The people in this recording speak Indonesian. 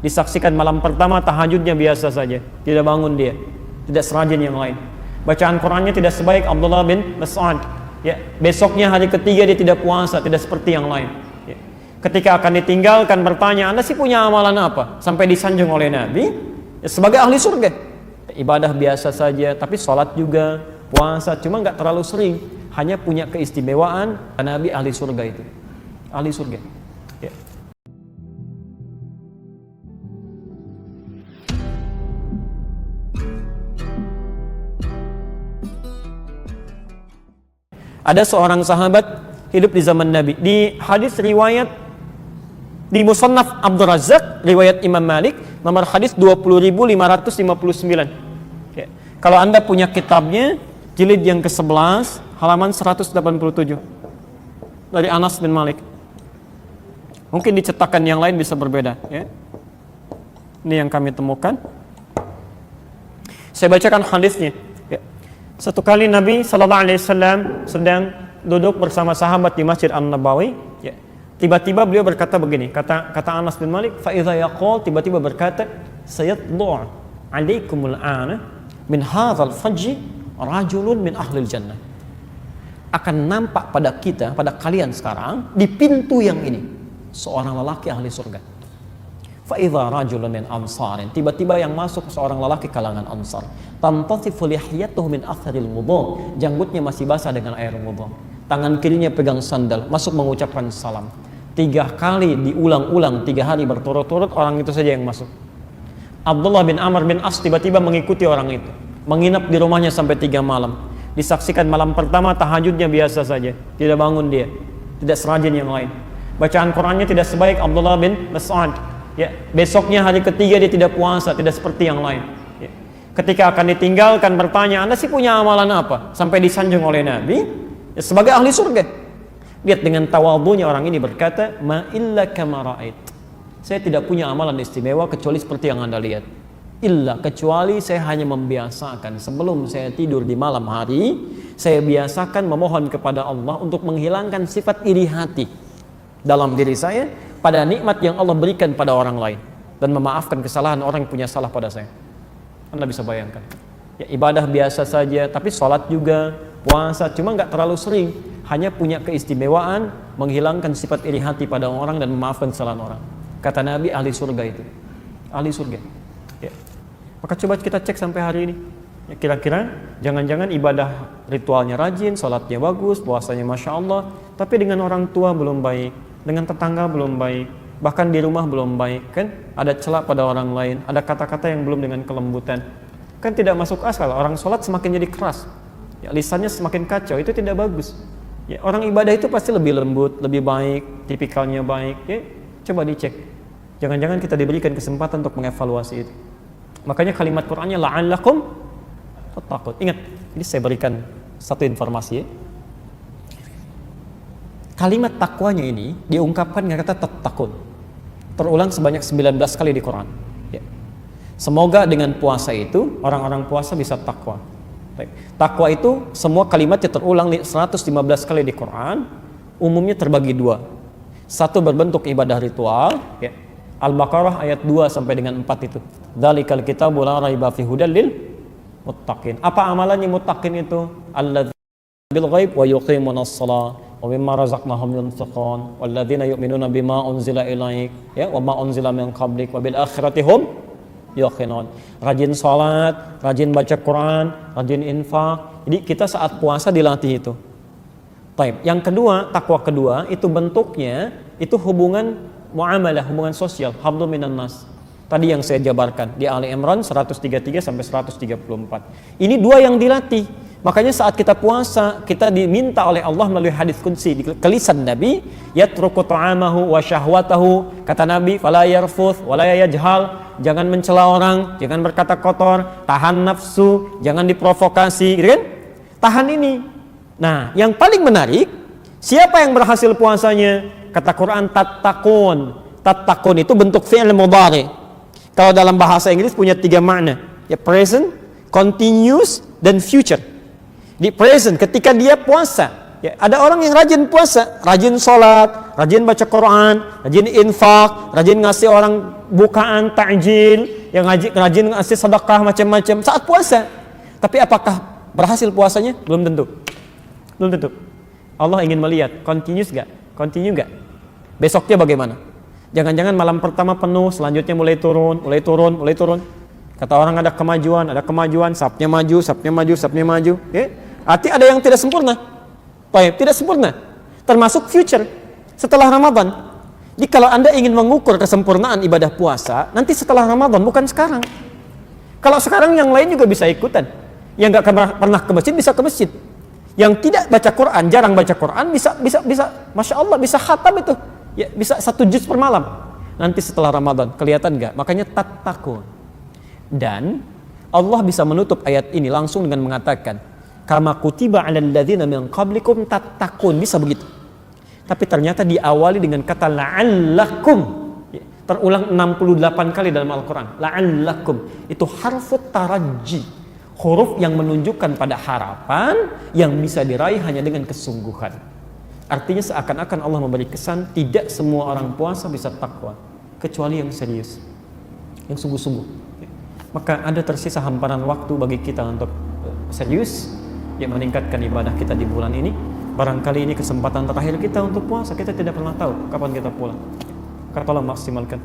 Disaksikan malam pertama tahajudnya biasa saja, tidak bangun dia, tidak serajin yang lain. Bacaan Qurannya tidak sebaik Abdullah bin Mas'ud. Ya, besoknya hari ketiga dia tidak puasa, tidak seperti yang lain. Ya. Ketika akan ditinggalkan bertanya, Anda sih punya amalan apa? Sampai disanjung oleh Nabi ya, sebagai ahli surga. Ibadah biasa saja, tapi sholat juga, puasa, cuma nggak terlalu sering. Hanya punya keistimewaan Nabi ahli surga itu, ahli surga. Ya. Ada seorang sahabat hidup di zaman Nabi. Di hadis riwayat di Musannaf Abdul Razzaq, riwayat Imam Malik, nomor hadis 20.559. Ya. Kalau Anda punya kitabnya, jilid yang ke-11, halaman 187. Dari Anas bin Malik. Mungkin di cetakan yang lain bisa berbeda. Ya. Ini yang kami temukan. Saya bacakan hadisnya. Satu kali Nabi SAW sedang duduk bersama sahabat di Masjid An-Nabawi. Ya. Tiba-tiba beliau berkata begini, kata Anas bin Malik, فَإِذَا يَقُولْ, tiba-tiba berkata, سَيَطْلُعُ عَلَيْكُمُ الْآنَ مِنْ هَذَا الْفَجِّ رَجُلٌ مِنْ أَهْلِ الْجَنَّةِ. Akan nampak pada kita, pada kalian sekarang, di pintu yang ini, seorang lelaki ahli surga. فَإِذَا رَجُلٌ مِنْ أَنصَارٍ, tiba-tiba yang masuk seorang lelaki kalangan Ansar. Tantathifu lihyatuhu min atharil wudhu, janggutnya masih basah dengan air wudhu. Tangan kirinya pegang sandal, masuk mengucapkan salam. 3 kali diulang-ulang, 3 hari berturut-turut, orang itu saja yang masuk. Abdullah bin Amr bin As tiba-tiba mengikuti orang itu, menginap di rumahnya sampai 3 malam. Disaksikan malam pertama tahajudnya biasa saja, tidak bangun dia, tidak serajin yang lain. Bacaan Qurannya tidak sebaik Abdullah bin Mas'ud. Ya, besoknya hari ketiga dia tidak puasa, tidak seperti yang lain. Ya. Ketika akan ditinggalkan bertanya, Anda sih punya amalan apa? Sampai disanjung oleh Nabi ya, sebagai ahli surga. Lihat dengan tawadhunya orang ini berkata, ma illa kama ra'ait. Saya tidak punya amalan istimewa kecuali seperti yang Anda lihat. Illa, kecuali saya hanya membiasakan sebelum saya tidur di malam hari, saya biasakan memohon kepada Allah untuk menghilangkan sifat iri hati dalam diri saya pada nikmat yang Allah berikan pada orang lain dan memaafkan kesalahan orang yang punya salah pada saya. Anda bisa bayangkan. Ya, ibadah biasa saja, tapi sholat juga, puasa, cuma nggak terlalu sering. Hanya punya keistimewaan menghilangkan sifat iri hati pada orang dan memaafkan kesalahan orang. Kata Nabi, ahli surga itu, ahli surga. Ya. Maka coba kita cek sampai hari ini. Ya, kira-kira jangan-jangan ibadah ritualnya rajin, sholatnya bagus, puasanya masya Allah, tapi dengan orang tua belum baik. Dengan tetangga belum baik, bahkan di rumah belum baik, kan? Ada celah pada orang lain, ada kata-kata yang belum dengan kelembutan, kan tidak masuk akal. Orang sholat semakin jadi keras, ya, lisannya semakin kacau, itu tidak bagus. Ya, orang ibadah itu pasti lebih lembut, lebih baik, tipikalnya baik. Ya, coba dicek. Jangan-jangan kita diberikan kesempatan untuk mengevaluasi itu. Makanya kalimat Qur'annya la'allakum tattaqun. Ingat, ini saya berikan satu informasi. Ya. Kalimat takwanya ini diungkapkan dengan kata tattaqun. Terulang sebanyak 19 kali di Quran. Ya. Semoga dengan puasa itu orang-orang puasa bisa takwa. Takwa itu semua kalimatnya terulang 115 kali di Quran. Umumnya terbagi 2. Satu berbentuk ibadah ritual. Ya. Al-Baqarah ayat 2 sampai dengan 4 itu. Dzalikal kitabu la raiba fihi hudal lil muttaqin. Apa amalannya muttaqin itu? Alladzina bil ghaib wa yuqimunas shalah wa mimma razaqnahum yunfiqun walladzina yu'minuna bima unzila ilaik ya wa ma unzila min qablik wa bil akhirati hum yuqinun. Rajin salat, rajin baca Quran, rajin infak. Jadi kita saat puasa dilatih itu. Baik, yang kedua, takwa kedua itu bentuknya itu hubungan muamalah, hubungan sosial, hablum minan nas. Tadi yang saya jabarkan di Ali Imran 133 sampai 134. Ini 2 yang dilatih. Makanya saat kita puasa, kita diminta oleh Allah melalui hadis qudsi di lisan Nabi, yatruku ta'amahu wa syahwatahu, kata Nabi, fala yarfuth wa la yajhal, jangan mencela orang, jangan berkata kotor, tahan nafsu, jangan diprovokasi, gitu kan? Tahan ini. Nah, yang paling menarik, siapa yang berhasil puasanya? Kata Quran tattaqun. Tattaqun itu bentuk fi'il mudhari. Kalau dalam bahasa Inggris punya 3 makna, ya present, continuous, dan future. Di present ketika dia puasa, Ya, ada orang yang rajin puasa, rajin sholat, rajin baca Quran, rajin infak, rajin ngasih orang bukaan, takjil, yang rajin ngasih sedekah macam-macam saat puasa. Tapi apakah berhasil puasanya? Belum tentu. Belum tentu. Allah ingin melihat continuous gak? Continue gak? Besoknya bagaimana? Jangan-jangan malam pertama penuh, selanjutnya mulai turun. Kata orang ada kemajuan, sabnya maju. Ya? Arti ada yang tidak sempurna. Baik, tidak sempurna. Termasuk future setelah Ramadan. Jadi kalau Anda ingin mengukur kesempurnaan ibadah puasa, nanti setelah Ramadan, bukan sekarang. Kalau sekarang yang lain juga bisa ikutan. Yang nggak pernah ke masjid bisa ke masjid. Yang tidak baca Quran, jarang baca Quran, bisa, masya Allah, bisa khatam itu. Ya, bisa 1 juz per malam. Nanti setelah Ramadan, kelihatan nggak? Makanya tattaqun. Dan Allah bisa menutup ayat ini langsung dengan mengatakan, kama kutiba 'alal ladzina min qablikum tattaqun, bisa begitu. Tapi ternyata diawali dengan kata la'allakum. Ya, terulang 68 kali dalam Al-Qur'an. La'allakum itu harfut taraji, huruf yang menunjukkan pada harapan yang bisa diraih hanya dengan kesungguhan. Artinya seakan-akan Allah memberi kesan tidak semua orang puasa bisa takwa, kecuali yang serius, yang sungguh-sungguh. Ya. Maka ada tersisa hamparan waktu bagi kita untuk serius yang meningkatkan ibadah kita di bulan ini. Barangkali ini kesempatan terakhir kita untuk puasa. Kita tidak pernah tahu kapan kita pulang. Maka tolong maksimalkan.